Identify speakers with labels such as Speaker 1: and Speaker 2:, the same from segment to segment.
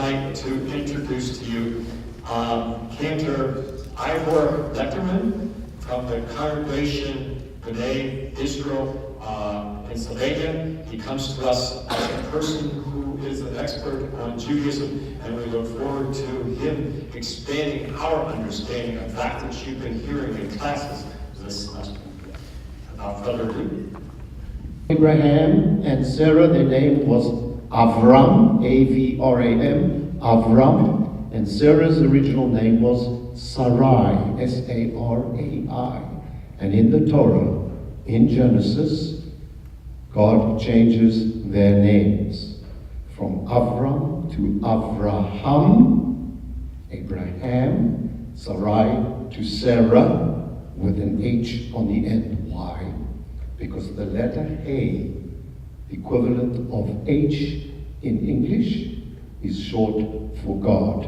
Speaker 1: tonight to introduce to you Cantor Ivor Lichterman from the congregation B'nai Israel, Pennsylvania. He comes to us as a person who is an expert on Judaism, and we look forward to him expanding our understanding of that which you've been hearing in classes this semester. Without further ado.
Speaker 2: Abraham and Sarah, their name was Avram, A-V-R-A-M, Avram, and Sarah's original name was Sarai, S-A-R-A-I. And in the Torah, in Genesis, God changes their names from Avram to Avraham, Abraham, Sarai to Sarah, with an H on the end. Why? Because the letter A, the equivalent of H in English, is short for God.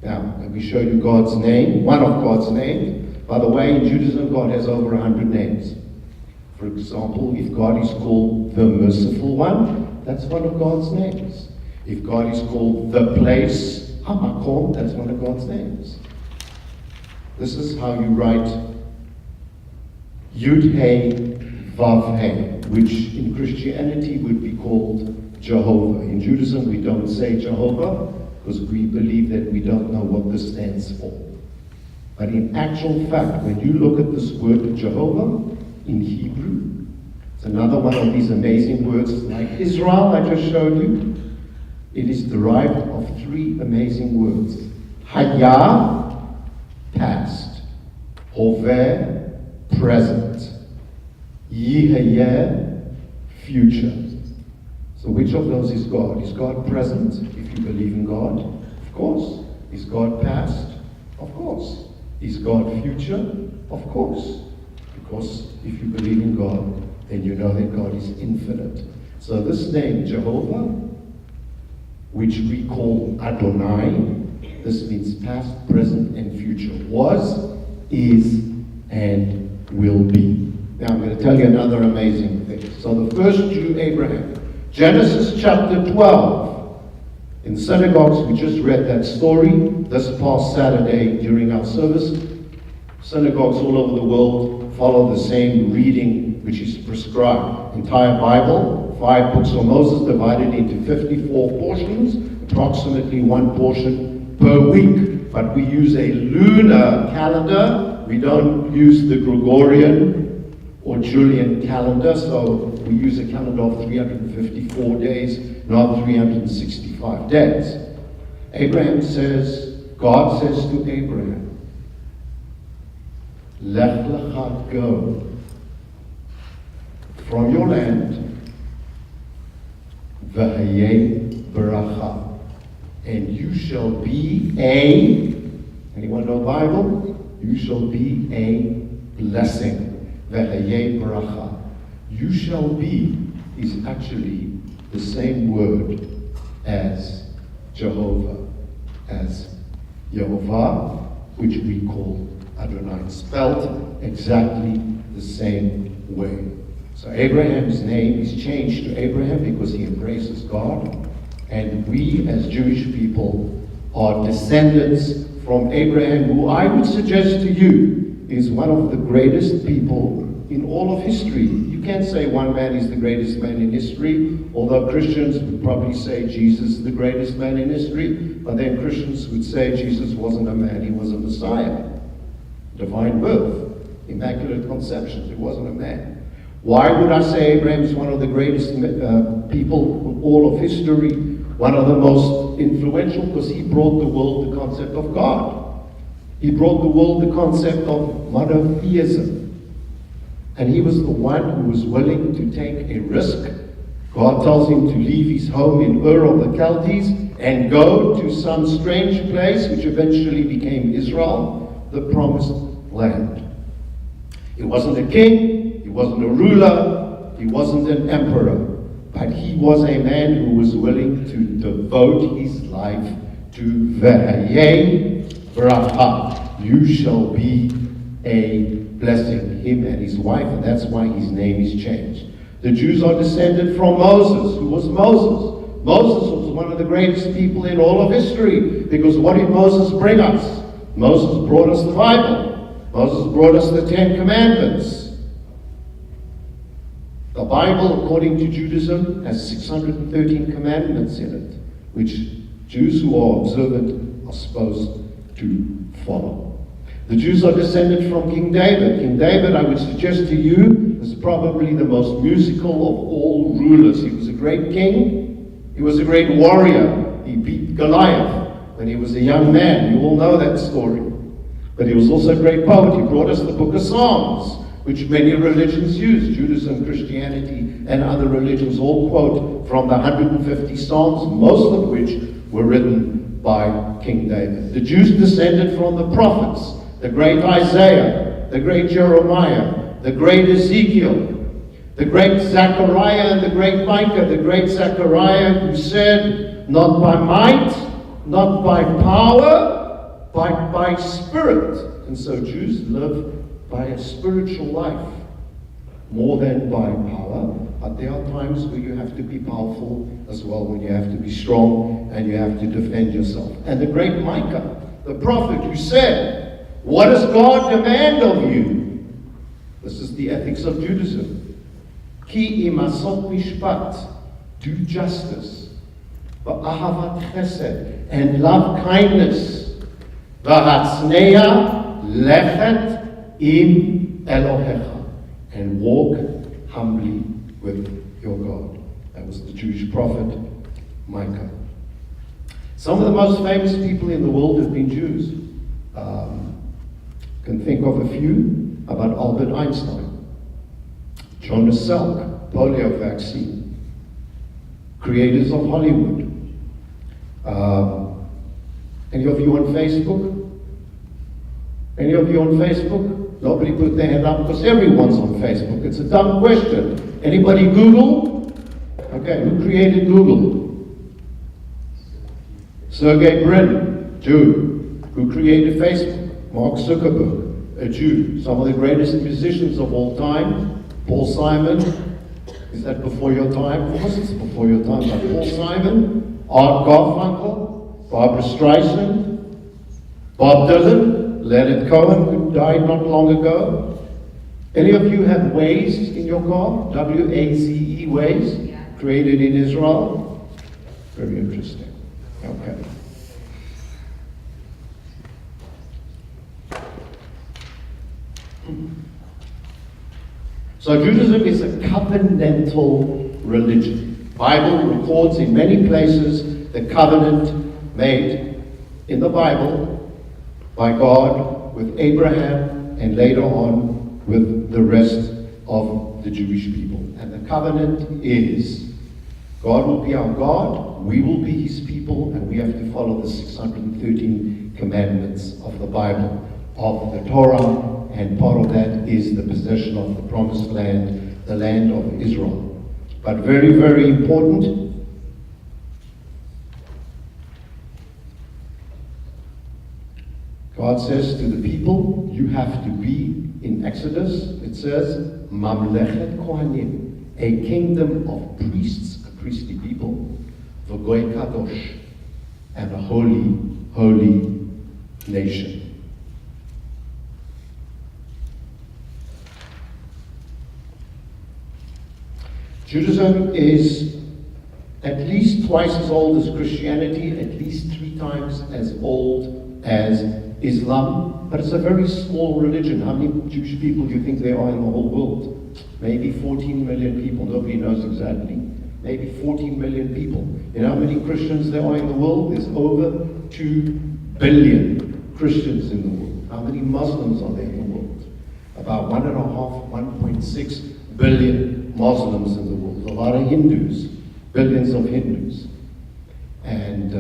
Speaker 2: Now, let me show you God's name, one of God's names. By the way, in Judaism, God has over 100 names. For example, if God is called the Merciful One, that's one of God's names. If God is called the Place, Hamakom, that's one of God's names. This is how you write Yud-Hey, Vav-Hey, which in Christianity would be called Jehovah. In Judaism, we don't say Jehovah because we believe that we don't know what this stands for. But in actual fact, when you look at this word Jehovah in Hebrew, it's another one of these amazing words like Israel I just showed you. It is derived of three amazing words. Haya, past. Hoveh, present. Yihayeh, future. So which of those is God? Is God present, if you believe in God? Of course. Is God past? Of course. Is God future? Of course. Because if you believe in God, then you know that God is infinite. So this name, Jehovah, which we call Adonai, this means past, present, and future. Was, is, and will be. Now I'm going to tell you another amazing thing. So the first Jew, Abraham, Genesis chapter 12. In synagogues, we just read that story this past Saturday during our service. Synagogues all over the world follow the same reading which is prescribed. Entire Bible, 5 books of Moses divided into 54 portions, approximately one portion per week. But we use a lunar calendar. We don't use the Gregorian or Julian calendar, so we use a calendar of 354 days, not 365 days. God says to Abraham, Lech lecha, go from your land, v'hayei beracha, and you shall be anyone know the Bible? You shall be a blessing. V'hayei beracha. You shall be is actually the same word as Jehovah, as Yehovah, which we call Adonai, spelled exactly the same way. So Abraham's name is changed to Abraham because he embraces God, and we as Jewish people are descendants from Abraham, who I would suggest to you is one of the greatest people in all of history. You can't say one man is the greatest man in history, although Christians would probably say Jesus is the greatest man in history, but then Christians would say Jesus wasn't a man, he was a Messiah. Divine birth, immaculate conception, he wasn't a man. Why would I say Abraham is one of the greatest people in all of history, one of the most influential? Because he brought the world the concept of God. He brought the world the concept of monotheism. And he was the one who was willing to take a risk. God tells him to leave his home in Ur of the Chaldees and go to some strange place which eventually became Israel, the promised land. He wasn't a king, he wasn't a ruler, he wasn't an emperor, but he was a man who was willing to devote his life to V'hayei beracha. You shall be a blessing, him and his wife, and that's why his name is changed. The Jews are descended from Moses. Who was Moses? Moses was one of the greatest people in all of history, because what did Moses bring us? Moses brought us the Bible. Moses brought us the Ten Commandments. The Bible, according to Judaism, has 613 commandments in it, which Jews who are observant are supposed to follow. The Jews are descended from King David. King David, I would suggest to you, is probably the most musical of all rulers. He was a great king. He was a great warrior. He beat Goliath when he was a young man. You all know that story. But he was also a great poet. He brought us the book of Psalms, which many religions use. Judaism, Christianity, and other religions all quote from the 150 Psalms, most of which were written by King David. The Jews descended from the prophets, the great Isaiah, the great Jeremiah, the great Ezekiel, the great Zechariah, and the great Micah. The great Zechariah who said, not by might, not by power, but by spirit. And so Jews live by a spiritual life more than by power. But there are times where you have to be powerful as well, when you have to be strong and you have to defend yourself. And the great Micah, the prophet, who said, what does God demand of you? This is the ethics of Judaism. Ki imasot mishpat, do justice, va'ahavat chesed, and love kindness, va'hatzneya lechet im Elohecha, and walk humbly with your God. That was the Jewish prophet Micah. Some of the most famous people in the world have been Jews. Can think of a few. About Albert Einstein, Jonas Salk, polio vaccine, creators of Hollywood. Any of you on Facebook? Any of you on Facebook? Nobody put their hand up because everyone's on Facebook. It's a dumb question. Anybody Google? Okay, who created Google? Sergey Brin, Jew. Who created Facebook? Mark Zuckerberg, a Jew. Some of the greatest musicians of all time. Paul Simon. Is that before your time? Of course it's before your time. But Paul Simon, Art Garfunkel, Barbara Streisand, Bob Dylan, Leonard Cohen, who died not long ago. Any of you have Waze in your car? W-A-Z-E, Waze,
Speaker 3: Yeah.
Speaker 2: created in Israel? Very interesting. Okay. So Judaism is a covenantal religion. Bible records in many places the covenant made in the Bible by God with Abraham and later on with the rest of the Jewish people. And the covenant is God will be our God, we will be his people, and we have to follow the 613 commandments of the Bible, of the Torah, and part of that is the possession of the promised land, the land of Israel. But very, very important, God says to the people, you have to be, in Exodus, it says, Mamlechet Kohanim, a kingdom of priests, a priestly people, V'goy Kadosh, and a holy, holy nation. Judaism is at least twice as old as Christianity, at least 3 times as old as Islam, but it's a very small religion. How many Jewish people do you think there are in the whole world? Maybe 14 million people. Nobody knows exactly. Maybe 14 million people. You know how many Christians there are in the world? There's over 2 billion Christians in the world. How many Muslims are there in the world? About 1.5, 1.6 billion Muslims in the world. A lot of Hindus, billions of Hindus. And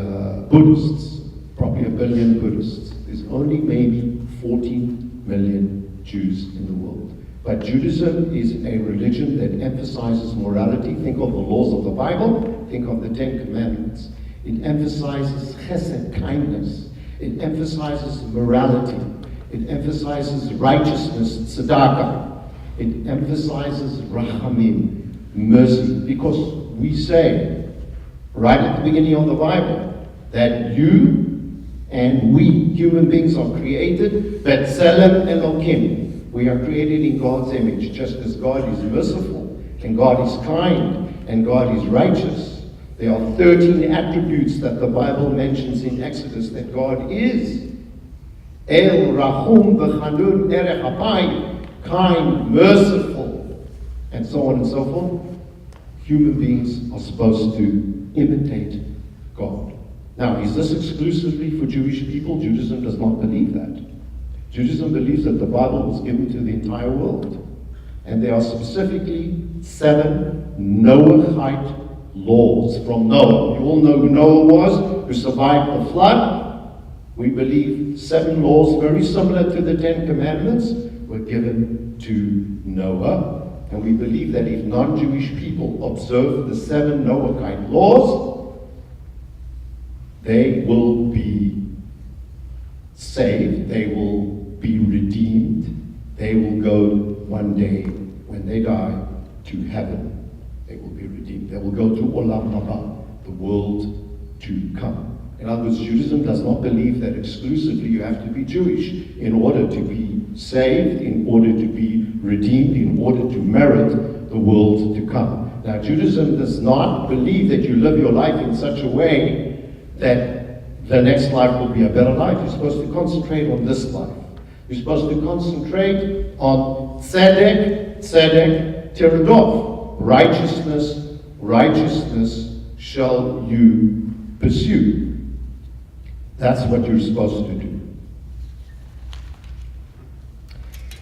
Speaker 2: Buddhists, probably 1 billion Buddhists. There's only maybe 14 million Jews in the world. But Judaism is a religion that emphasizes morality. Think of the laws of the Bible, think of the 10 Commandments. It emphasizes chesed, kindness. It emphasizes morality. It emphasizes righteousness, tzedakah. It emphasizes rachamim, mercy, because we say right at the beginning of the Bible, that you and we, human beings, are created, B'Tselem Elokim. We are created in God's image, just as God is merciful, and God is kind, and God is righteous. There are 13 attributes that the Bible mentions in Exodus that God is. El Rahum V'Chanun Erech Apayim, kind, merciful, and so on and so forth. Human beings are supposed to imitate God. Now, is this exclusively for Jewish people? Judaism does not believe that. Judaism believes that the Bible was given to the entire world. And there are specifically 7 Noahite laws from Noah. You all know who Noah was, who survived the flood. We believe 7 laws very similar to the 10 Commandments were given to Noah. And we believe that if non-Jewish people observe the 7 Noahite laws, they will be saved, they will be redeemed, they will go one day when they die to heaven. They will be redeemed. They will go to Olam Haba, the world to come. In other words, Judaism does not believe that exclusively you have to be Jewish in order to be saved, in order to be redeemed, in order to merit the world to come. Now, Judaism does not believe that you live your life in such a way that the next life will be a better life. You're supposed to concentrate on this life. You're supposed to concentrate on tzedek, tzedek, tiradov. Righteousness, righteousness shall you pursue. That's what you're supposed to do.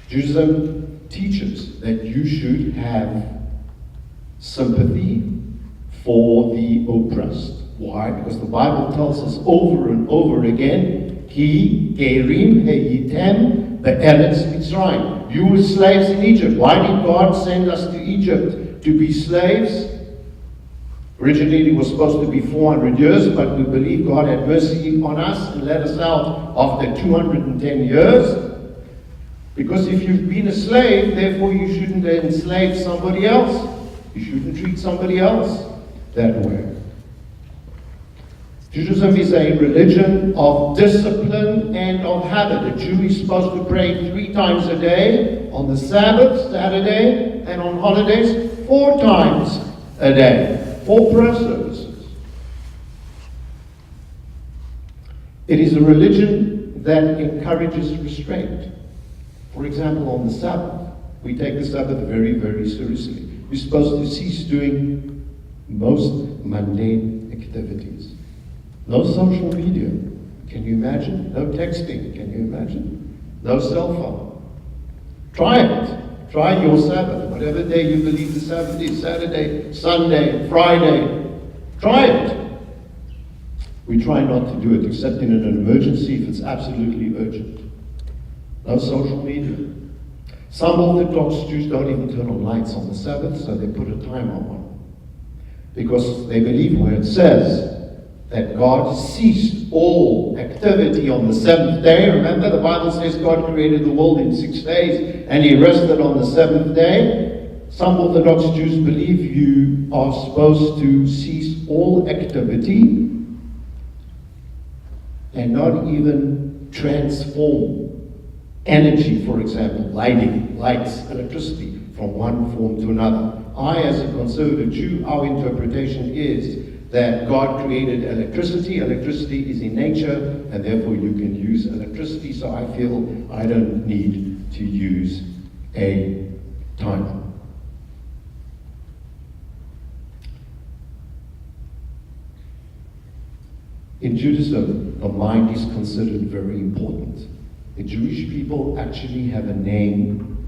Speaker 2: Judaism teaches that you should have sympathy for the oppressed. Why? Because the Bible tells us over and over again, Ki gerim heyitem be'eretz Mitzrayim. You were slaves in Egypt. Why did God send us to Egypt to be slaves? Originally it was supposed to be 400 years, but we believe God had mercy on us and let us out after 210 years. Because if you've been a slave, therefore you shouldn't enslave somebody else. You shouldn't treat somebody else that way. Judaism is a religion of discipline and of habit. A Jew is supposed to pray 3 times a day, on the Sabbath, Saturday, and on holidays 4 times a day. 4 prayer services. It is a religion that encourages restraint. For example, on the Sabbath, we take the Sabbath very, very seriously. We're supposed to cease doing most mundane activities. No social media. Can you imagine? No texting. Can you imagine? No cell phone. Try it. Try your Sabbath. Whatever day you believe the Sabbath is, Saturday, Sunday, Friday. Try it. We try not to do it except in an emergency if it's absolutely urgent. No social media. Some Orthodox Jews don't even turn on lights on the Sabbath, so they put a timer on. Because they believe where it says that God ceased all activity on the 7th day. Remember, the Bible says God created the world in 6 days and He rested on the 7th day. Some Orthodox Jews believe you are supposed to cease all activity and not even transform energy, for example, lighting, lights, electricity, from one form to another. I, as a conservative Jew, our interpretation is that God created electricity. Electricity is in nature, and therefore you can use electricity, so I feel I don't need to use a timer. In Judaism, the mind is considered very important. The Jewish people actually have a name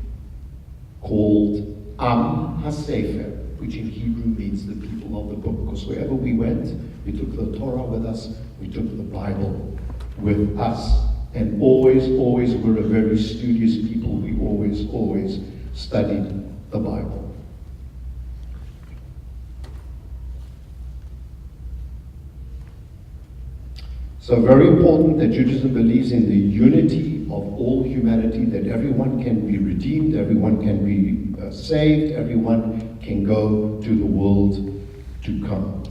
Speaker 2: called Am HaSefer, which in Hebrew means the people of the book, because wherever we went, we took the Torah with us, we took the Bible with us, and always were a very studious people. We always studied the Bible. So very important that Judaism believes in the unity of all humanity, that everyone can be redeemed, everyone can be saved, everyone can go to the world to come.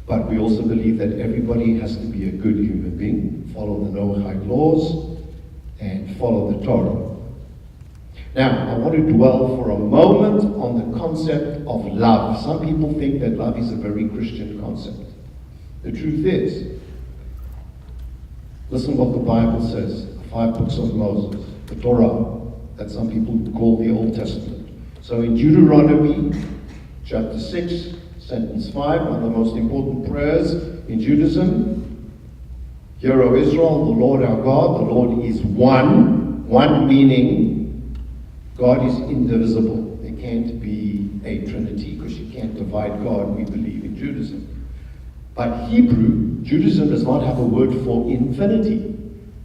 Speaker 2: But we also believe that everybody has to be a good human being, follow the Noahide laws, and follow the Torah. Now, I want to dwell for a moment on the concept of love. Some people think that love is a very Christian concept. The truth is, listen what the Bible says, the 5 books of Moses, the Torah, that some people call the Old Testament. So in Deuteronomy chapter 6, sentence 5, one of the most important prayers in Judaism, Hear, O Israel, the Lord our God, the Lord is one. One meaning God is indivisible. There can't be a Trinity because you can't divide God, we believe in Judaism. But Hebrew, Judaism does not have a word for infinity.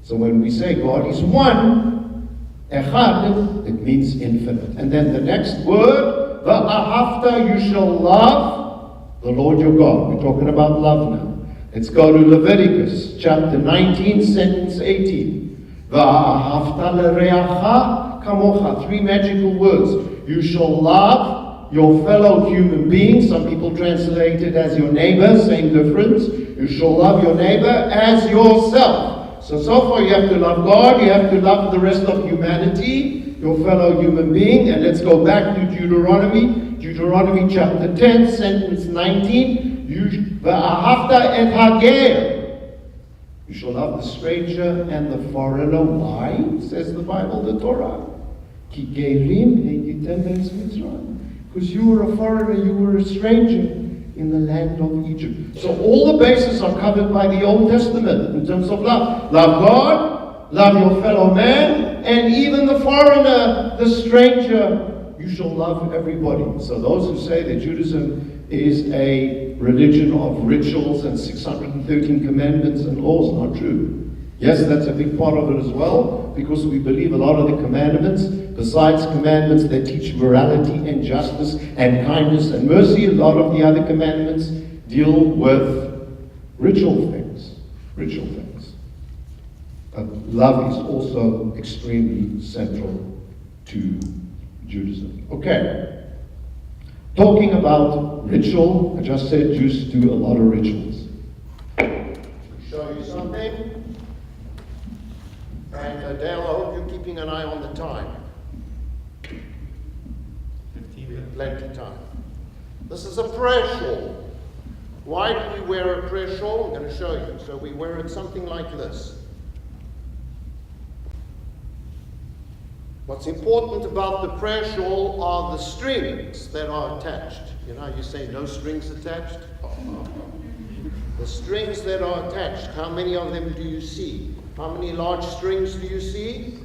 Speaker 2: So when we say God is one, echad, it means infinite. And then the next word, va'ahavta, you shall love the Lord your God. We're talking about love now. Let's go to Leviticus chapter 19, sentence 18. Va'ahavta l'reacha kamocha. 3 magical words. You shall love your fellow human being. Some people translate it as your neighbor, same difference. You shall love your neighbor as yourself. So far you have to love God, you have to love the rest of humanity, your fellow human being. And let's go back to Deuteronomy chapter 10, sentence 19. Va'ahavta et hager. You shall love the stranger and the foreigner. Why? Says the Bible, the Torah. Ki gerim heitem be'eretz Mitzrayim. Because you were a foreigner, you were a stranger in the land of Egypt. So all the bases are covered by the Old Testament in terms of love. Love God, love your fellow man, and even the foreigner, the stranger. You shall love everybody. So those who say that Judaism is a religion of rituals and 613 commandments and laws, not true. Yes, that's a big part of it as well, because we believe a lot of the commandments, besides commandments that teach morality and justice and kindness and mercy, a lot of the other commandments deal with ritual things. But love is also extremely central to Judaism. Okay. Talking about ritual, I just said Jews do a lot of rituals. Show you something. And Dale, I hope you're keeping an eye on the time.
Speaker 1: 15 minutes.
Speaker 2: Plenty time. This is a prayer shawl. Why do we wear a prayer shawl? I'm going to show you. So we wear it something like this. What's important about the prayer shawl are the strings that are attached. You know, you say no strings attached. The strings that are attached, how many of them do you see? How many large strings do you see?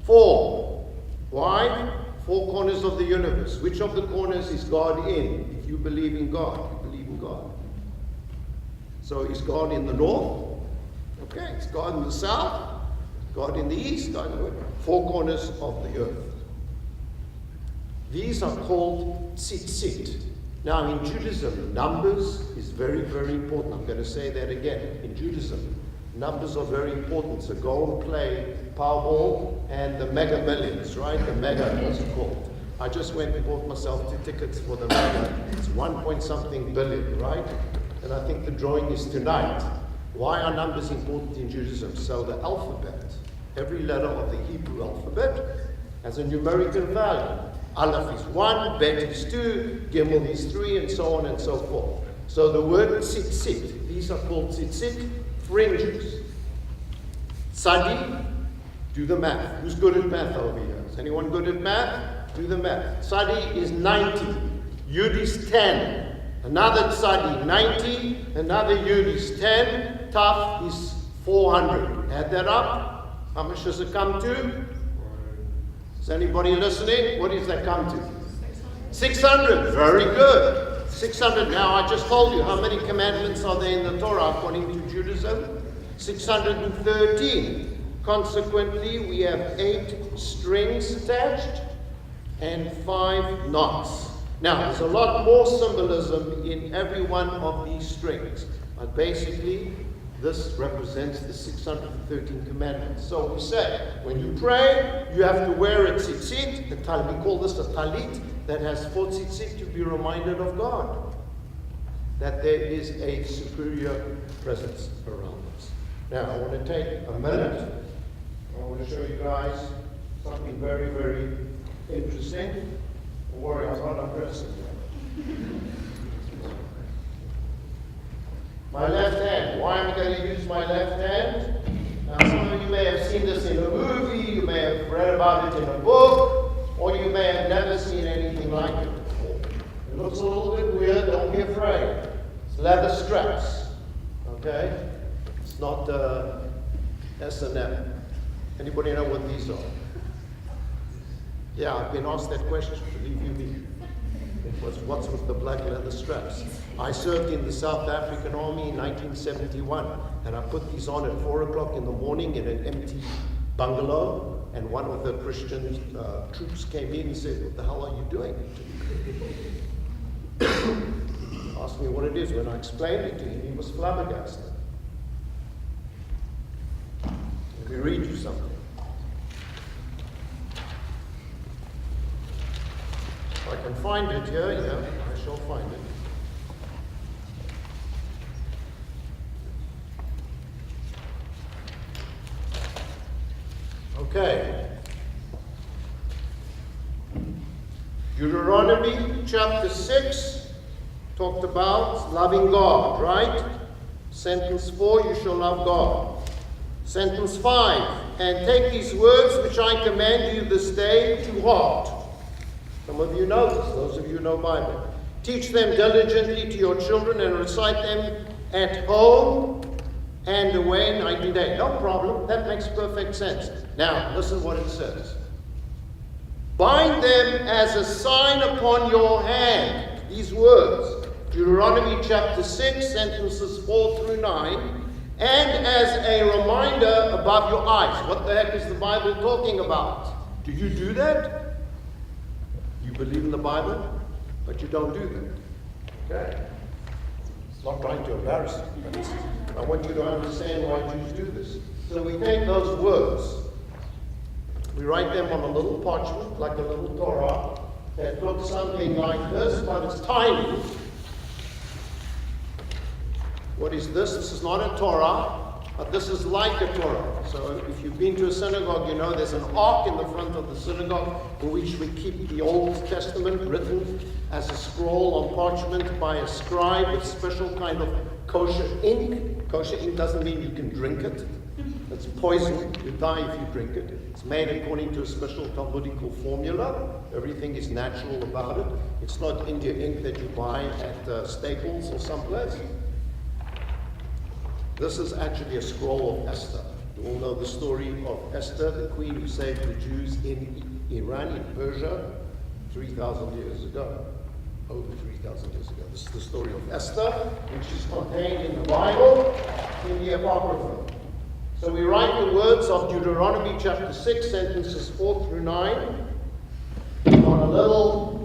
Speaker 2: 4. Why? 4 corners of the universe. Which of the corners is God in? If you believe in God, you believe in God. So is God in the north? Okay, is God in the south? God in the east? God in the west? 4 corners of the earth. These are called tzitzit. Now in Judaism, numbers is very, very important. I'm going to say that again. In Judaism, numbers are very important. So go and play Powerball and the Mega Millions, right? The Mega, what's it called? I just went and bought myself 2 tickets for the Mega. It's 1 billion, right? And I think the drawing is tonight. Why are numbers important in Judaism? So the alphabet, every letter of the Hebrew alphabet has a numerical value. Aleph is 1, Bet is 2, Gimel is 3, and so on and so forth. So the word tzitzit, these are called tzitzit, fringes. Sadi, do the math. Who's good at math over here? Is anyone good at math? Do the math. Sadi is 90, Yud is 10. Another Sadi, 90, another Yud is 10, Taf is 400. Add that up. How much does it come to? Is anybody listening? What does that come to? 600. Very good. 600. Now, I just told you how many commandments are there in the Torah according to Judaism? 613. Consequently, we have 8 strings attached and 5 knots. Now, there's a lot more symbolism in every one of these strings. But basically, this represents the 613 commandments. So we say, when you pray, you have to wear a tzitzit. We call this a talit that has 4 tzitzit to be reminded of God.
Speaker 3: that there is a superior presence around us. Now, I want to take a minute. I want to show you guys something very, very interesting. Don't worry, I'm not undressing yet. My left hand. Why am I going to use my left hand? Now, some of you may have seen this in a movie, you may have read about it in a book, or you may have never seen anything like it before. It looks a little bit weird, don't be afraid. It's leather straps, okay? It's not S&M. Anybody know what these are? Yeah, I've been asked that question, believe you me. It was, what's with the black leather straps? I served in the South African Army in 1971, and I put these on at 4 o'clock in the morning in an empty bungalow, and one of the Christian troops came in and said, "What the hell are you doing?" Asked me what it is. When I explained it to him, he was flabbergasted. Let me read you something. If I can find it here, yeah, I shall find it. Okay. Deuteronomy chapter 6 talked about loving God, right? Sentence 4, you shall love God. Sentence 5, and take these words which I command you this day to heart. Some of you know this, those of you who know Bible. Teach them diligently to your children and recite them at home and away night and day. No problem, that makes perfect sense. Now, listen what it says. Bind them as a sign upon your hand. These words, Deuteronomy chapter 6, sentences 4 through 9, and as a reminder above your eyes. What the heck is the Bible talking about? Do you do that? You believe in the Bible, but you don't do that. Okay? It's not trying to embarrass you, but I want you to understand why Jews do this. So we take those words, we write them on a little parchment, like a little Torah, that looks something like this, but it's tiny. What is this? This is not a Torah, but this is like a Torah. So if you've been to a synagogue, you know there's an ark in the front of the synagogue in which we keep the Old Testament written as a scroll on parchment by a scribe with special kind of kosher ink. Kosher ink doesn't mean you can drink it. It's poison. You die if you drink it. It's made according to a special Talmudical formula. Everything is natural about it. It's not India ink that you buy at Staples or someplace. This is actually a scroll of Esther. You all know the story of Esther, the queen who saved the Jews in Iran, in Persia, 3,000 years ago. Over 3,000 years ago. This is the story of Esther, which is contained in the Bible, in the Apocrypha. So we write the words of Deuteronomy chapter 6, sentences 4 through 9, on a little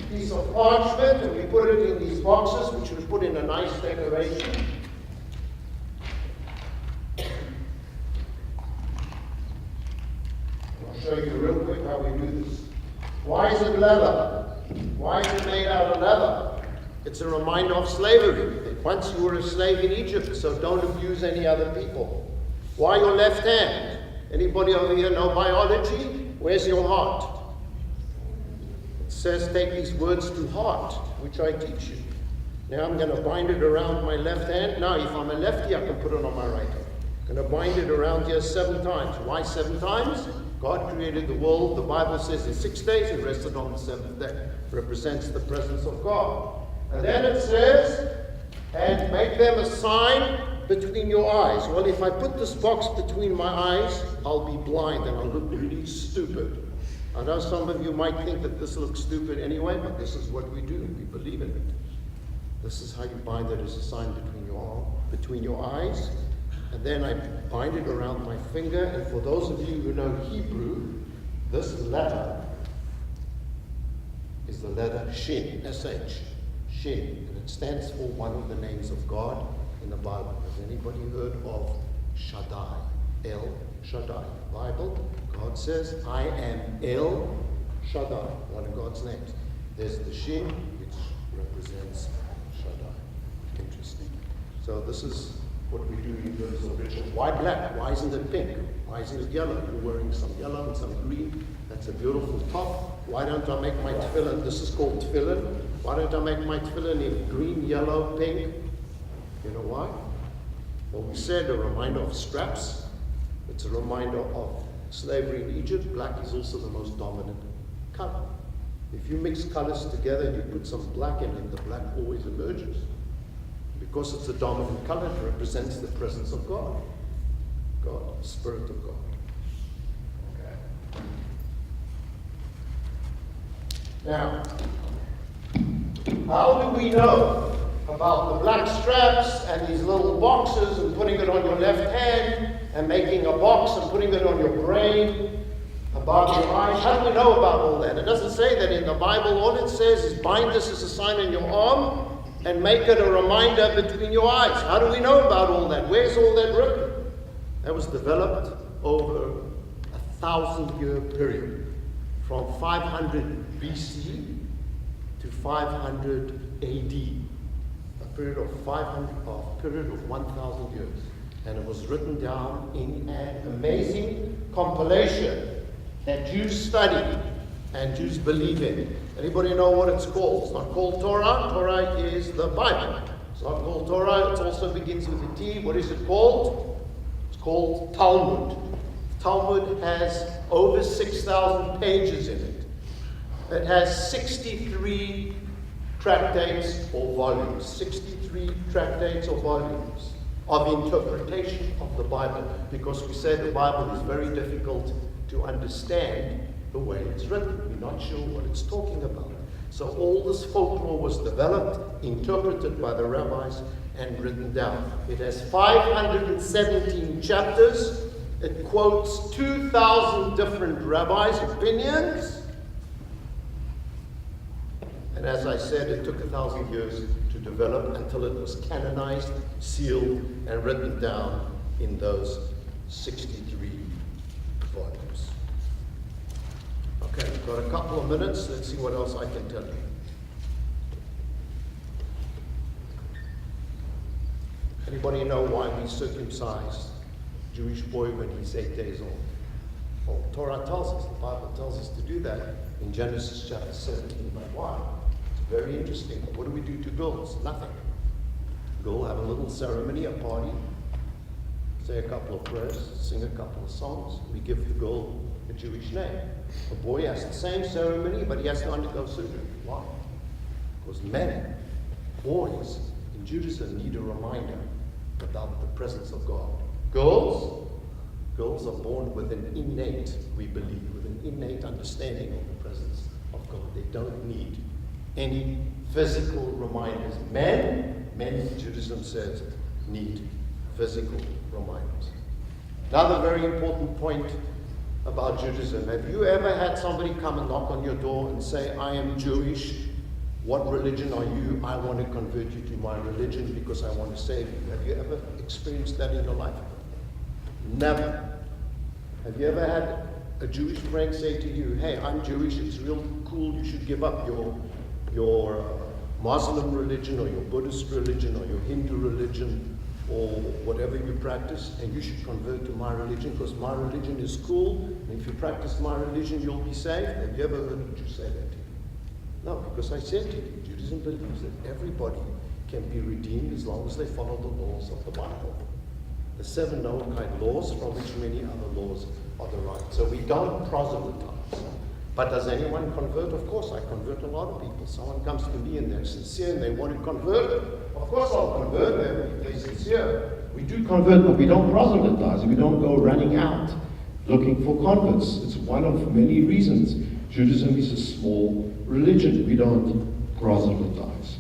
Speaker 3: piece of parchment, and we put it in these boxes, which we put in a nice decoration. I'll show you real quick how we do this. Why is it leather? Why is it made out of leather? It's a reminder of slavery. Once you were a slave in Egypt, so don't abuse any other people. Why your left hand? Anybody over here know biology? Where's your heart? It says take these words to heart, which I teach you. Now I'm going to bind it around my left hand. Now if I'm a lefty, I can put it on my right hand. I'm going to bind it around here 7 times. Why 7 times? God created the world. The Bible says in 6 days and rested on the 7th day. Represents the presence of God. And then it says, and make them a sign between your eyes. Well, if I put this box between my eyes, I'll be blind and I'll look really stupid. I know some of you might think that this looks stupid anyway, but this is what we do. We believe in it. This is how you bind it as a sign between your eyes. And then I bind it around my finger. And for those of you who know Hebrew, this letter is the letter Shin, S-H. Shin, and it stands for one of the names of God in the Bible. Has anybody heard of Shaddai? El Shaddai. Bible, God says, I am El Shaddai, one of God's names. There's the Shin, which represents Shaddai. Interesting. So this is what we do in terms of ritual. Why black? Why isn't it pink? Why isn't it yellow? You're wearing some yellow and some green. That's a beautiful top. Why don't I make my tefillin? This is called tefillin. Why don't I make my tefillin in green, yellow, pink? You know why? Well, we said a reminder of straps. It's a reminder of slavery in Egypt. Black is also the most dominant color. If you mix colors together and you put some black in it, the black always emerges. Because it's a dominant color, it represents the presence of God. God, the Spirit of God. Okay. Now, how do we know about the black straps and these little boxes and putting it on your left hand and making a box and putting it on your brain, above your eyes? How do we know about all that? It doesn't say that in the Bible. All it says is bind this as a sign on your arm and make it a reminder between your eyes. How do we know about all that? Where's all that written? That was developed over 1,000-year period, from 500 BC to 500 AD, a period of 1,000 years, and it was written down in an amazing compilation that Jews study and Jews believe in. Anybody know what it's called? It's not called Torah. Torah is the Bible. It's not called Torah. It also begins with a T. What is it called? It's called Talmud. Talmud has over 6,000 pages in it. It has 63 tractates or volumes. 63 tractates or volumes of interpretation of the Bible, because we say the Bible is very difficult to understand the way it's written. We're not sure what it's talking about. So all this folklore was developed, interpreted by the rabbis, and written down. It has 517 chapters. It quotes 2,000 different rabbis' opinions. And as I said, it took 1,000 years to develop until it was canonized, sealed, and written down in those 63 volumes. Okay, we've got a couple of minutes. Let's see what else I can tell you. Anybody know why we circumcise a Jewish boy when he's 8 days old? Well, Torah tells us, the Bible tells us to do that in Genesis chapter 17. But why? It's very interesting. What do we do to girls? Nothing. Go have a little ceremony, a party, say a couple of prayers, sing a couple of songs. We give the girl a Jewish name. A boy has the same ceremony, but he has to undergo surgery. Why? Because men, boys in Judaism need a reminder about the presence of God. Girls are born with an innate, we believe, with an innate understanding of the presence of God. They don't need any physical reminders. Men in Judaism says, need physical reminders. Another very important point about Judaism. Have you ever had somebody come and knock on your door and say, I am Jewish, what religion are you? I want to convert you to my religion because I want to save you. Have you ever experienced that in your life? Never. Have you ever had a Jewish friend say to you, hey, I'm Jewish, it's real cool, you should give up your Muslim religion or your Buddhist religion or your Hindu religion or whatever you practice, and you should convert to my religion because my religion is cool, and if you practice my religion, you'll be saved? Have you ever heard a Jew say that to you? No, because I said to you, Judaism believes that everybody can be redeemed as long as they follow the laws of the Bible. The 7 Noahide laws, from which many other laws are derived. So we don't proselytize. But does anyone convert? Of course, I convert a lot of people. Someone comes to me and they're sincere and they want to convert. Of course I'll convert them if they're sincere.
Speaker 2: We do convert, but we don't proselytize. We don't go running out looking for converts. It's one of many reasons. Judaism is a small religion. We don't proselytize.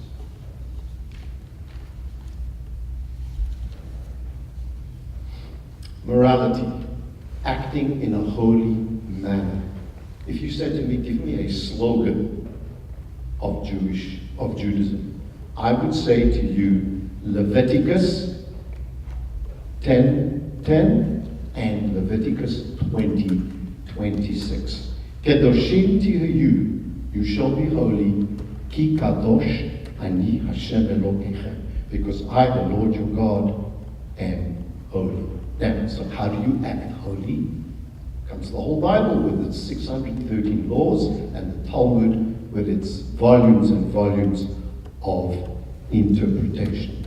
Speaker 2: Morality, acting in a holy manner. If you said to me, give me a slogan of Judaism, I would say to you, Leviticus 10:10 and Leviticus 20:26. Kedoshim tihayu, You shall be holy, ki kadosh ani Hashem Elokechem, because I, the Lord your God, am holy. Now, so how do you act holy? Comes the whole Bible with its 613 laws, and the Talmud with its volumes and volumes of interpretation.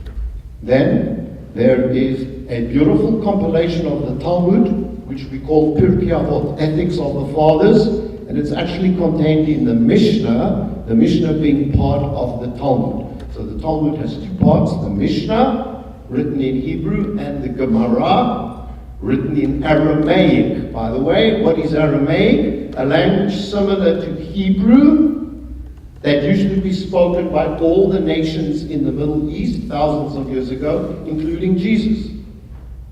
Speaker 2: Then there is a beautiful compilation of the Talmud, which we call Pirkei Avot, Ethics of the Fathers, and it's actually contained in the Mishnah being part of the Talmud. So the Talmud has two parts, the Mishnah, written in Hebrew, and the Gemara, written in Aramaic. By the way, what is Aramaic? A language similar to Hebrew that used to be spoken by all the nations in the Middle East thousands of years ago, including Jesus.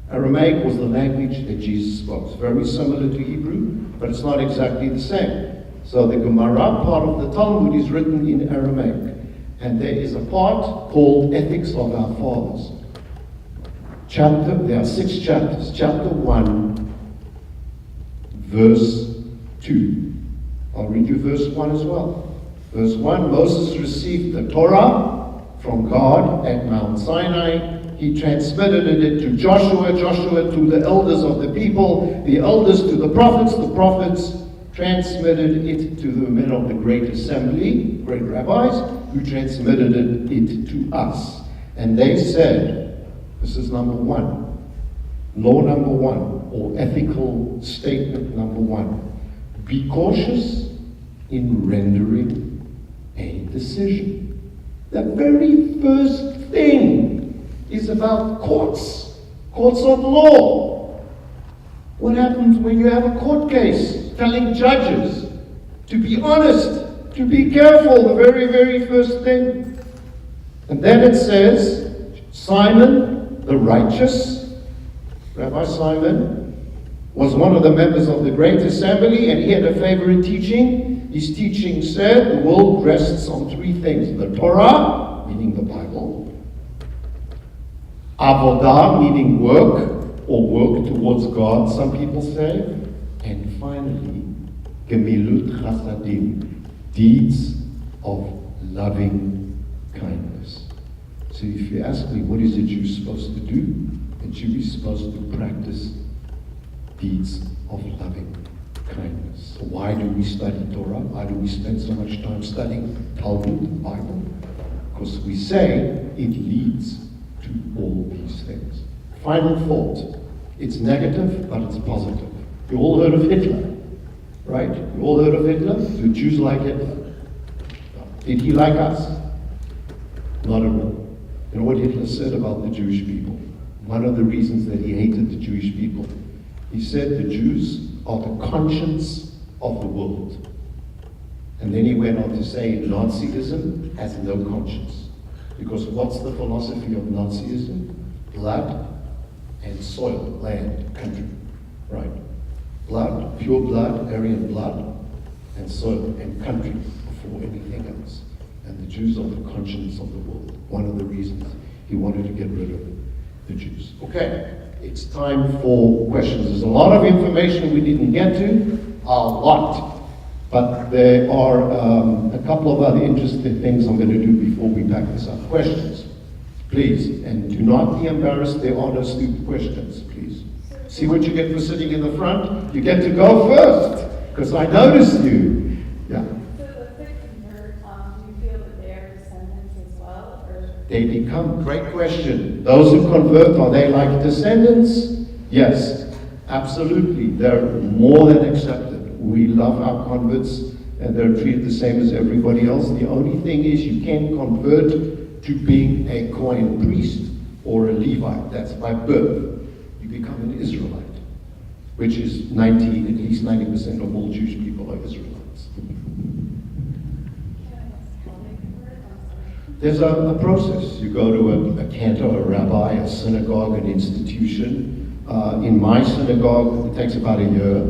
Speaker 2: Aramaic was the language that Jesus spoke. It's very similar to Hebrew, but it's not exactly the same. So the Gemara part of the Talmud is written in Aramaic. And there is a part called Ethics of Our Fathers. There are 6 chapters. Chapter 1, verse 2. I'll read you verse 1 as well. Verse 1, Moses received the Torah from God at Mount Sinai. He transmitted it to Joshua to the elders of the people, the elders to the prophets transmitted it to the men of the great assembly, great rabbis, who transmitted it to us. And they said, this is number 1, law number 1, or ethical statement number 1. Be cautious in rendering a decision. The very first thing is about courts of law. What happens when you have a court case? Telling judges to be honest, to be careful, the very, very first thing. And then it says, Simon the righteous, Rabbi Simon, was one of the members of the Great Assembly, and he had a favorite teaching. His teaching said the world rests on 3 things: the Torah, meaning the Bible; Avodah, meaning work, or work towards God, some people say; and finally, Gemilut Chasadim, deeds of loving kindness. So if you ask me, what is a Jew supposed to do? A Jew is supposed to practice deeds of loving kindness. So why do we study Torah? Why do we spend so much time studying Talmud, the Bible? Because we say it leads to all these things. Final thought. It's negative, but it's positive. You all heard of Hitler, right? You all heard of Hitler? Do Jews like Hitler? Did he like us? Not at all. You know what Hitler said about the Jewish people? One of the reasons that he hated the Jewish people, he said the Jews are the conscience of the world. And then he went on to say Nazism has no conscience. Because what's the philosophy of Nazism? Blood and soil, land, country, right? Blood, pure blood, Aryan blood, and soil and country before anything else. And the Jews are the conscience of the world. One of the reasons he wanted to get rid of the Jews. Okay, it's time for questions. There's a lot of information we didn't get to, a lot. But there are a couple of other interesting things I'm going to do before we pack this up. Questions, please. And do not be embarrassed. There are no stupid questions, please. See what you get for sitting in the front? You get to go first, because I noticed you. Yeah.
Speaker 4: So if they convert, do you feel that they are descendants as well? Or?
Speaker 2: They become, great question. Those who convert, are they like descendants? Yes, absolutely. They're more than accepted. We love our converts, and they're treated the same as everybody else. The only thing is you can convert to being a Kohen priest or a Levite. That's by birth. You become an Israelite, which is at least 90% of all Jewish people are Israelites. There's a process. You go to a cantor, a rabbi, a synagogue, an institution. In my synagogue, it takes about a year.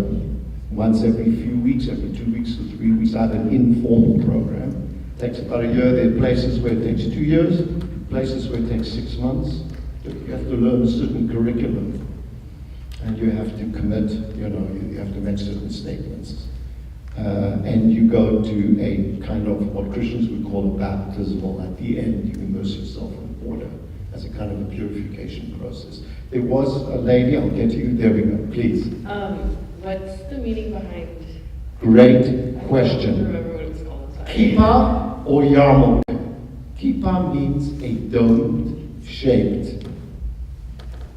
Speaker 2: Once every few weeks, every 2 weeks or 3 weeks, I have an informal program. It takes about a year. There are places where it takes 2 years, places where it takes 6 months. You have to learn a certain curriculum, and you have to commit, you have to make certain statements. and you go to a kind of what Christians would call a baptismal. At the end, you immerse yourself in water as a kind of a purification process. There was a lady, I'll get to you, there we go, please.
Speaker 5: What's the meaning behind?
Speaker 2: Great
Speaker 5: I
Speaker 2: question.
Speaker 5: don't remember what it's called. Sorry.
Speaker 2: Kippah or yarmulke? Kippah means a dome-shaped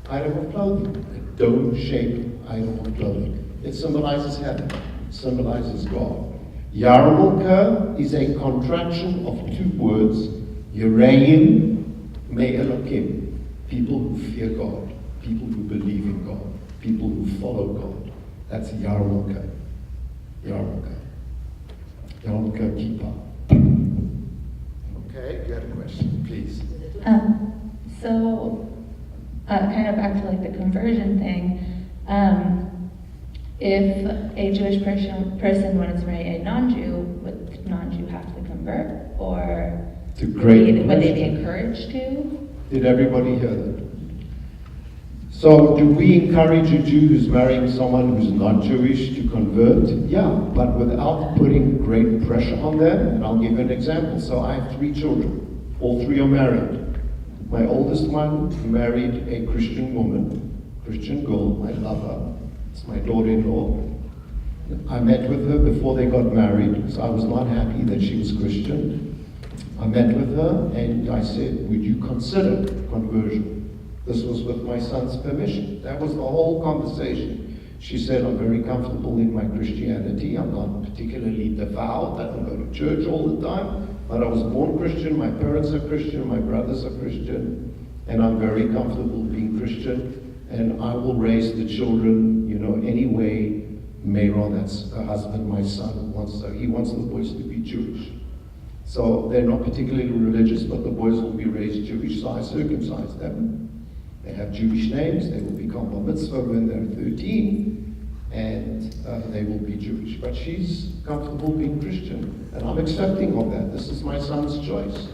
Speaker 2: item of clothing. A dome-shaped item of clothing. It symbolizes heaven. It symbolizes God. Yarmulke is a contraction of two words, Yereim Me'elokim. People who fear God. People who believe in God. People who follow God. That's yarmulke. Yarmulke. Yarmulke kippah. Okay, you had a question, please.
Speaker 6: Kind of back to like the conversion thing. If a Jewish person wanted to marry a non-Jew, would the non-Jew have to convert, or
Speaker 2: It's a great
Speaker 6: would they be
Speaker 2: question.
Speaker 6: encouraged to?
Speaker 2: Did everybody hear that? So, do we encourage a Jew who's marrying someone who's not Jewish to convert? Yeah, but without putting great pressure on them. And I'll give you an example. So, I have 3 children. All 3 are married. My oldest one married a Christian woman, Christian girl. I love her. It's my daughter-in-law. I met with her before they got married because I was not happy that she was Christian. I met with her and I said, would you consider conversion? This was with my son's permission. That was the whole conversation. She said, I'm very comfortable in my Christianity. I'm not particularly devout. I don't go to church all the time. But I was born Christian. My parents are Christian. My brothers are Christian. And I'm very comfortable being Christian. And I will raise the children, any way Meron, that's her husband, my son, wants. He wants the boys to be Jewish. So they're not particularly religious, but the boys will be raised Jewish. So I circumcise them. They have Jewish names. They will become bar mitzvah when they're 13, and they will be Jewish. But she's comfortable being Christian, and I'm accepting of that. This is my son's choice.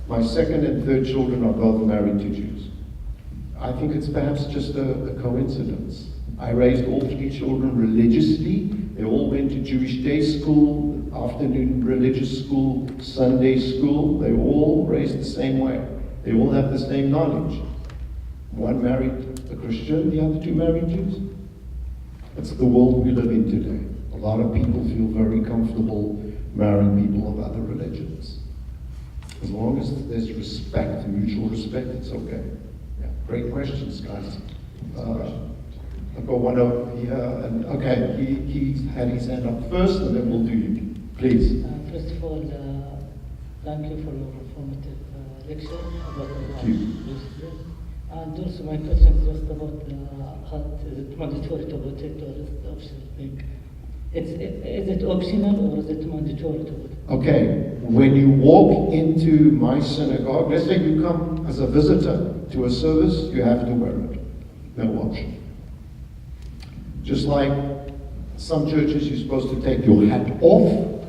Speaker 2: My second and third children are both married to Jews. I think it's perhaps just a coincidence. I raised all 3 children religiously. They all went to Jewish day school, afternoon religious school, Sunday school. They were all raised the same way. They all have the same knowledge. One married a Christian, the other 2 married Jews. That's the world we live in today. A lot of people feel very comfortable marrying people of other religions. As long as there's respect, mutual respect, it's okay. Yeah, great questions, guys. I've got one over here, and okay, he had his hand up first, and then we'll do you. Please.
Speaker 5: First of all, thank you for your informative lecture about the
Speaker 2: Thank you.
Speaker 5: And also my question is just about is it mandatory to vote it or is it optional thing? Is it optional or is it mandatory to vote?
Speaker 2: Okay, when you walk into my synagogue, let's say you come as a visitor to a service, you have to wear it. No option. Just like some churches, you're supposed to take your hat off,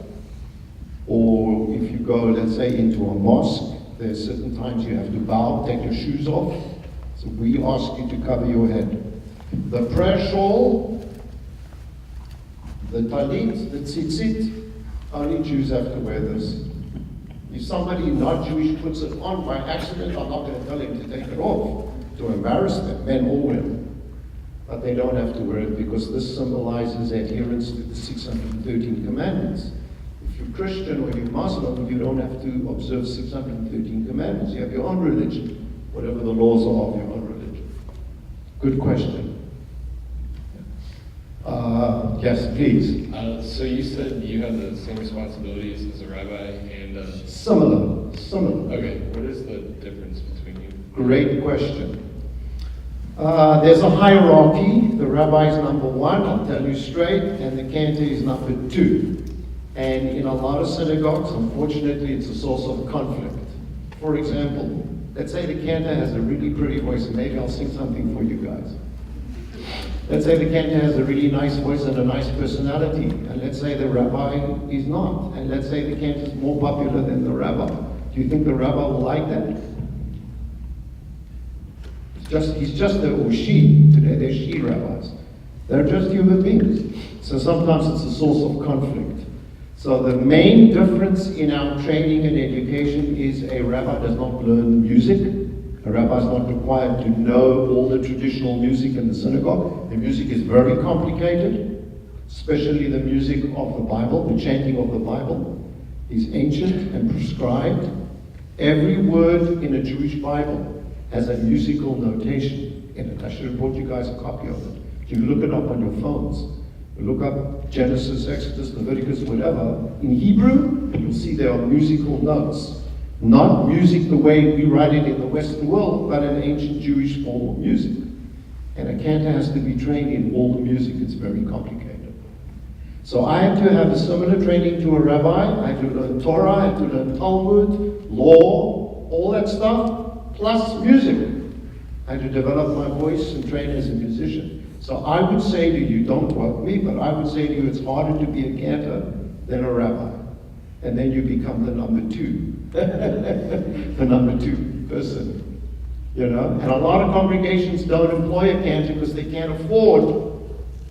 Speaker 2: or if you go, let's say, into a mosque, there's certain times you have to bow, take your shoes off. So we ask you to cover your head. The prayer shawl, the talit, the tzitzit, only Jews have to wear this. If somebody not Jewish puts it on by accident, I'm not going to tell him to take it off to embarrass them, men or women. But they don't have to wear it because this symbolizes adherence to the 613 commandments. If you're Christian or you're Muslim, you don't have to observe 613 commandments. You have your own religion, whatever the laws are of your own religion. Good question. Yes, please.
Speaker 7: So you said you have the same responsibilities as a rabbi and...
Speaker 2: Similar.
Speaker 7: Okay, what is the difference between you?
Speaker 2: Great question. There's a hierarchy. The rabbi is number 1, I'll tell you straight, and the cantor is number 2. And in a lot of synagogues, unfortunately, it's a source of conflict. For example, let's say the cantor has a really pretty voice, and maybe I'll sing something for you guys. Let's say the cantor has a really nice voice and a nice personality, and let's say the rabbi is not, and let's say the cantor is more popular than the rabbi. Do you think the rabbi will like that? He's just a, or she, today they're she rabbis. They're just human beings. So sometimes it's a source of conflict. So the main difference in our training and education is a rabbi does not learn music. A rabbi is not required to know all the traditional music in the synagogue. The music is very complicated, especially the music of the Bible, the chanting of the Bible is ancient and prescribed. Every word in a Jewish Bible has a musical notation in it. I should have brought you guys a copy of it. You can look it up on your phones. Look up Genesis, Exodus, Leviticus, whatever. In Hebrew, you'll see there are musical notes. Not music the way we write it in the Western world, but an ancient Jewish form of music. And a cantor has to be trained in all the music. It's very complicated. So I had to have a similar training to a rabbi. I had to learn Torah, I had to learn Talmud, law, all that stuff, plus music. I had to develop my voice and train as a musician. So I would say to you, don't quote me, but I would say to you, it's harder to be a cantor than a rabbi. And then you become the number two, the number two person, you know? And a lot of congregations don't employ a cantor because they can't afford.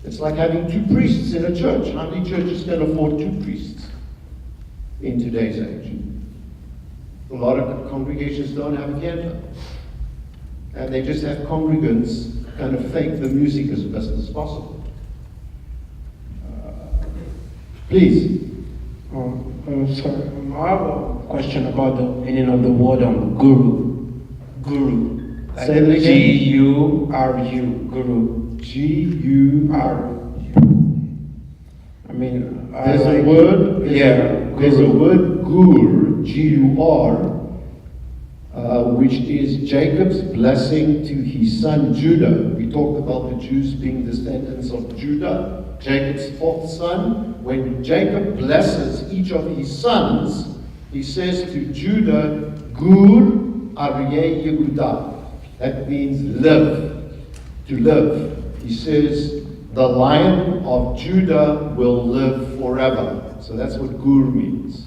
Speaker 2: It's like having two priests in a church. How many churches can afford two priests in today's age? A lot of congregations don't have a cantor. And they just have congregants kind of fake the music as best as possible. Please.
Speaker 8: Sorry, I have a question about the meaning of the word guru. Guru. Like
Speaker 2: Say that again.
Speaker 8: G-U-R-U. Guru.
Speaker 2: G-U-R-U.
Speaker 8: I mean,
Speaker 2: There's a word. There's a word gur, G-U-R, which is Jacob's blessing to his son Judah. We talked about the Jews being descendants of Judah, Jacob's fourth son. When Jacob blesses each of his sons, he says to Judah, Gur Aryeh Yehuda. That means live, to live. He says, the Lion of Judah will live forever. So that's what Gur means.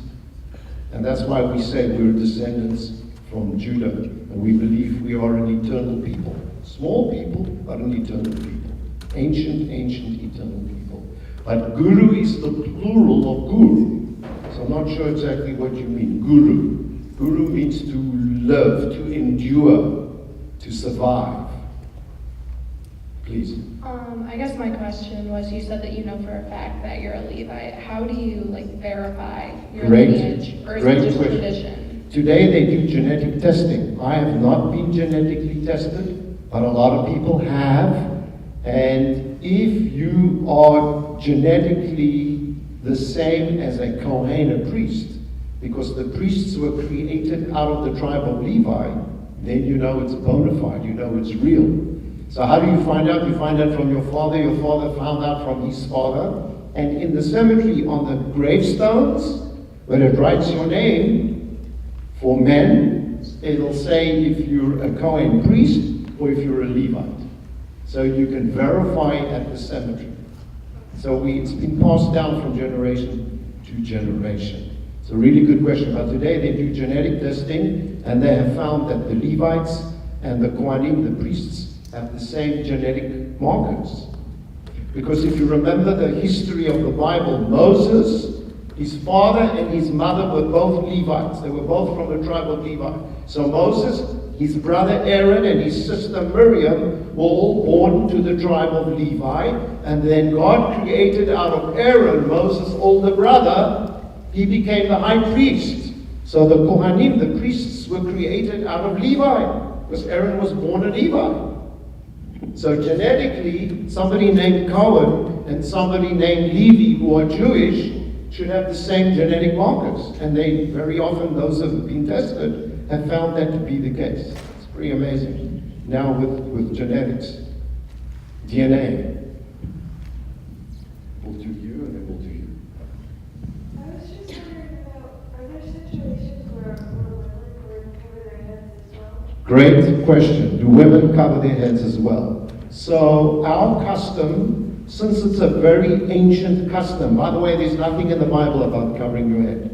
Speaker 2: And that's why we say we're descendants from Judah, and we believe we are an eternal people. Small people, but an eternal people. Ancient, eternal people. But guru is the plural of guru. So I'm not sure exactly what you mean. Guru. Guru means to live, to endure, to survive. Please.
Speaker 9: I guess my question was, you said that you know for a fact that you're a Levite. How do you verify your lineage, or is it just tradition?
Speaker 2: Today they do genetic testing. I have not been genetically tested, but a lot of people have. And if you are genetically the same as a Kohen, a priest, because the priests were created out of the tribe of Levi, then you know it's bona fide, you know it's real. So how do you find out? You find out from your father found out from his father. And in the cemetery, on the gravestones, where it writes your name, for men, it'll say if you're a Kohen priest or if you're a Levite. So you can verify at the cemetery. So it's been passed down from generation to generation. It's a really good question. But today they do genetic testing, and they have found that the Levites and the Kohanim, the priests, have the same genetic markers. Because if you remember the history of the Bible, Moses, his father and his mother were both Levites. They were both from the tribe of Levi. So Moses, his brother Aaron, and his sister Miriam were all born to the tribe of Levi. And then God created out of Aaron, Moses' older brother, he became the high priest. So the Kohanim, the priests, were created out of Levi, because Aaron was born a Levi. So genetically, somebody named Cohen and somebody named Levi who are Jewish should have the same genetic markers. And they, very often, those that have been tested, have found that to be the case. It's pretty amazing. Now with genetics, DNA. We'll do you and then we'll do you.
Speaker 4: I was just wondering about, are there situations where women would cover their heads as well?
Speaker 2: Great question. Do women cover their heads as well? So our custom, since it's a very ancient custom, by the way, there's nothing in the Bible about covering your head.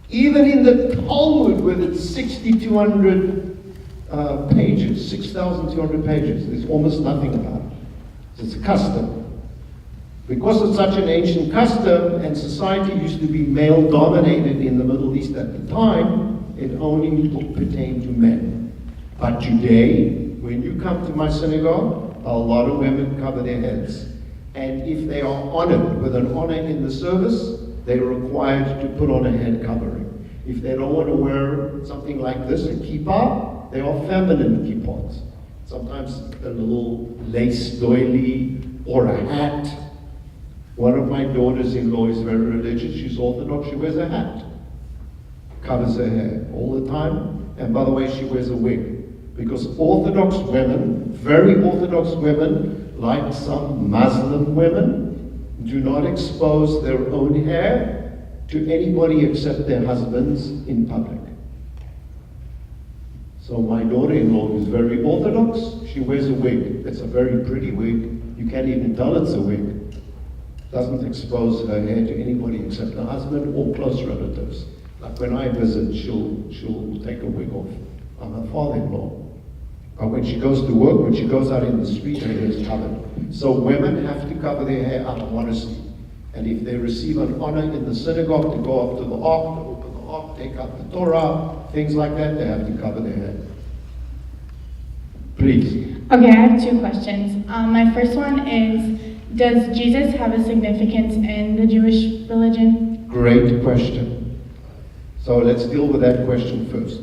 Speaker 2: Even in the Talmud, with its 6,200 pages, 6,200 pages, there's almost nothing about it. It's a custom. Because it's such an ancient custom and society used to be male-dominated in the Middle East at the time, it only pertained to men. But today, when you come to my synagogue, a lot of women cover their heads. And if they are honored with an honor in the service, they're required to put on a head covering. If they don't want to wear something like this, a kippah, they are feminine kippahs. Sometimes a little lace doily or a hat. One of my daughters-in-law is very religious. She's Orthodox. She wears a hat. Covers her hair all the time. And by the way, she wears a wig. Because Orthodox women, very Orthodox women, like some Muslim women, do not expose their own hair to anybody except their husbands in public. So my daughter-in-law, who's very Orthodox, she wears a wig. It's a very pretty wig. You can't even tell it's a wig. Doesn't expose her hair to anybody except her husband or close relatives. Like when I visit, she'll take a wig off. I'm her father-in-law. But when she goes to work, when she goes out in the street, her hair is covered. So women have to cover their hair out of modesty. And if they receive an honor in the synagogue to go up to the ark, to open the ark, take up the Torah, things like that, they have to cover their head. Please.
Speaker 10: Okay, I have two questions. My first one is, does Jesus have a significance in the Jewish religion?
Speaker 2: Great question. So let's deal with that question first.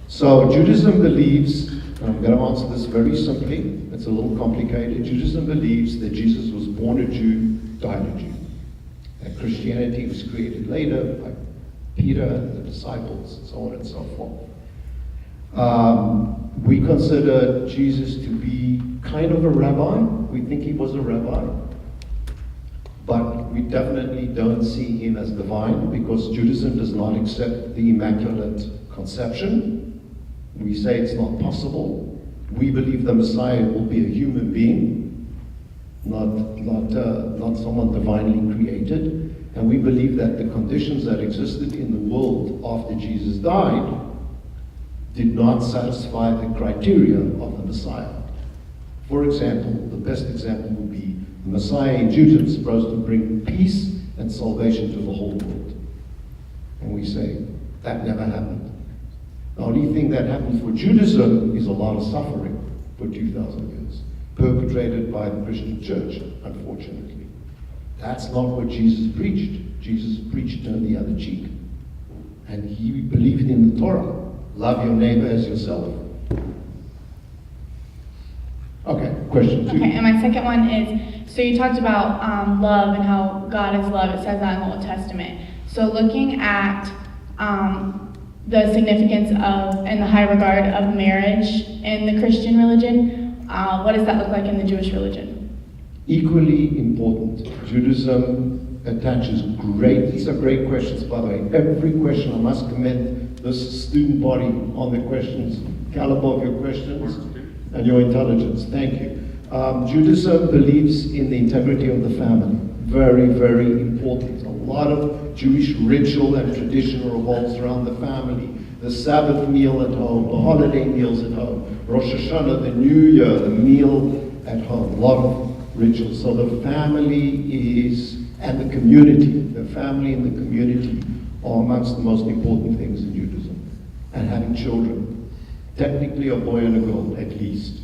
Speaker 2: So Judaism believes, and I'm going to answer this very simply, it's a little complicated. Judaism believes that Jesus was born a Jew, died a Jew. That Christianity was created later by Peter and the disciples, and so on and so forth. We consider Jesus to be kind of a rabbi. We think he was a rabbi. But we definitely don't see him as divine because Judaism does not accept the Immaculate Conception. We say it's not possible. We believe the Messiah will be a human being, not someone divinely created. And we believe that the conditions that existed in the world after Jesus died did not satisfy the criteria of the Messiah. For example, the best example would be the Messiah in Judaism is supposed to bring peace and salvation to the whole world. And we say, that never happened. The only thing that happened for Judaism is a lot of suffering for 2,000 years, perpetrated by the Christian church, unfortunately. That's not what Jesus preached. Jesus preached turn the other cheek. And he believed in the Torah. Love your neighbor as yourself. Okay, question two.
Speaker 10: Okay, and my second one is, so you talked about love and how God is love. It says that in the Old Testament. So looking at the significance of and the high regard of marriage in the Christian religion, what does that look like in the Jewish religion?
Speaker 2: Equally important. Judaism attaches these are great questions, by the way. Every question, I must commend this student body on the questions, caliber of your questions and your intelligence. Thank you. Judaism believes in the integrity of the family. Very, very important. A lot of Jewish ritual and tradition revolves around the family. The Sabbath meal at home, the holiday meals at home, Rosh Hashanah, the New Year, the meal at home. A lot of rituals. So the family and the community, the family and the community are amongst the most important things in Judaism. And having children. Technically a boy and a girl, at least.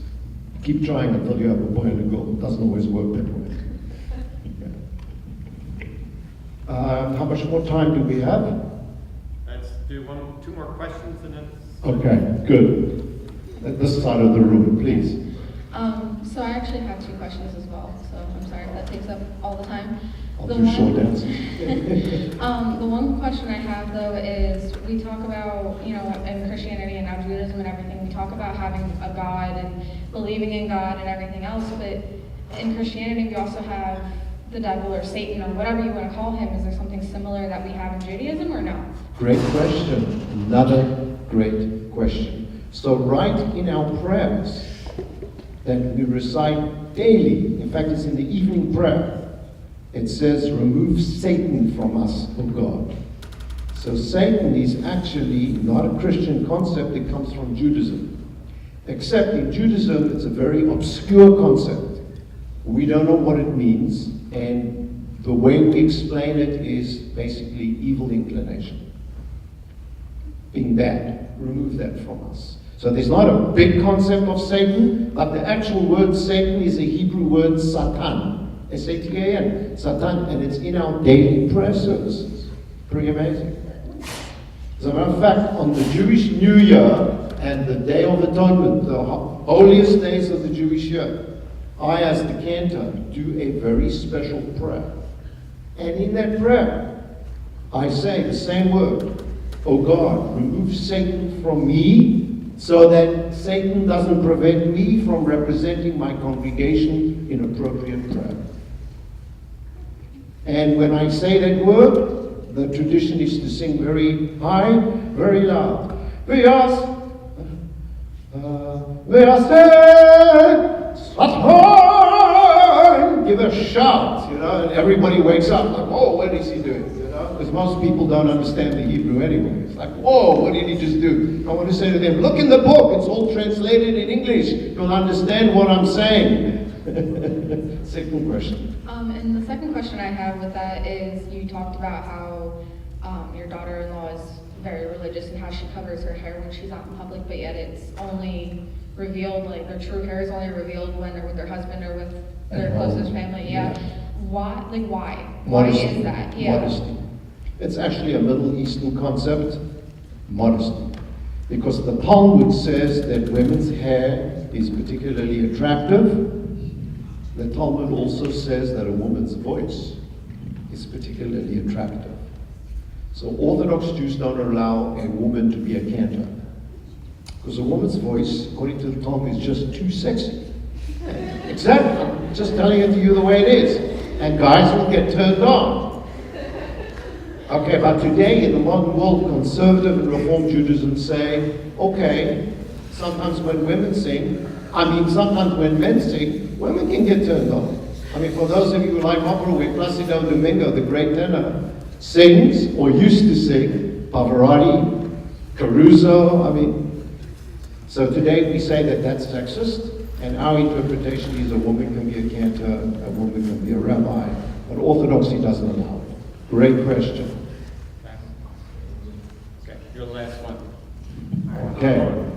Speaker 2: Keep trying until you have a boy and a girl. It doesn't always work that way. Yeah. How much more time do we have?
Speaker 11: Let's do two more questions and then...
Speaker 2: Okay, good. This side of the room, please.
Speaker 9: So I actually have two questions as well, so I'm sorry if that takes up all the time.
Speaker 2: I'll do short answers.
Speaker 9: The one question I have though is, we talk about, in Christianity and now Judaism and everything, we talk about having a God and believing in God and everything else, but in Christianity we also have the devil or Satan or whatever you want to call him. Is there something similar that we have in Judaism or no?
Speaker 2: Great question. Another great question. So right in our prayers that we recite daily, in fact it's in the evening prayer, it says, remove Satan from us, O God. So Satan is actually not a Christian concept, it comes from Judaism. Except in Judaism, it's a very obscure concept. We don't know what it means. And the way we explain it is basically evil inclination. Being bad, remove that from us. So there's not a big concept of Satan, but the actual word Satan is a Hebrew word Satan. S-A-T-A-N, Satan, and it's in our daily prayer services. Pretty amazing. As a matter of fact, on the Jewish New Year and the Day of Atonement, the holiest days of the Jewish year, I, as the cantor, do a very special prayer. And in that prayer, I say the same word, "Oh God, remove Satan from me, so that Satan doesn't prevent me from representing my congregation in appropriate prayer." And when I say that word, the tradition is to sing very high, very loud. We ask, give a shout, and everybody wakes up like, "Whoa, what is he doing?" Because most people don't understand the Hebrew anyway. It's like, "Whoa, what did he just do?" I want to say to them, look in the book, it's all translated in English. You'll understand what I'm saying. Second question.
Speaker 9: And the second question I have with that is, you talked about how your daughter-in-law is very religious and how she covers her hair when she's out in public, but yet it's only revealed, like their true hair is only revealed when they're with their husband or with their closest family. Yeah. Why? Like why?
Speaker 2: Modesty.
Speaker 9: Why is that? Yeah.
Speaker 2: Modesty. It's actually a Middle Eastern concept, modesty. Because the Talmud says that women's hair is particularly attractive. The Talmud also says that a woman's voice is particularly attractive. So Orthodox Jews don't allow a woman to be a cantor. Because a woman's voice, according to the Talmud, is just too sexy. Exactly. I'm just telling it to you the way it is. And guys will get turned on. Okay, but today in the modern world, conservative and Reform Judaism say, okay, sometimes when women sing, sometimes when men sing, women can get turned on. For those of you who like opera, where Placido Domingo, the great tenor, sings or used to sing, Pavarotti, Caruso, So today we say that that's sexist, and our interpretation is a woman can be a cantor, a woman can be a rabbi, but Orthodoxy doesn't allow it. Great question.
Speaker 11: Okay, your last one.
Speaker 2: Okay.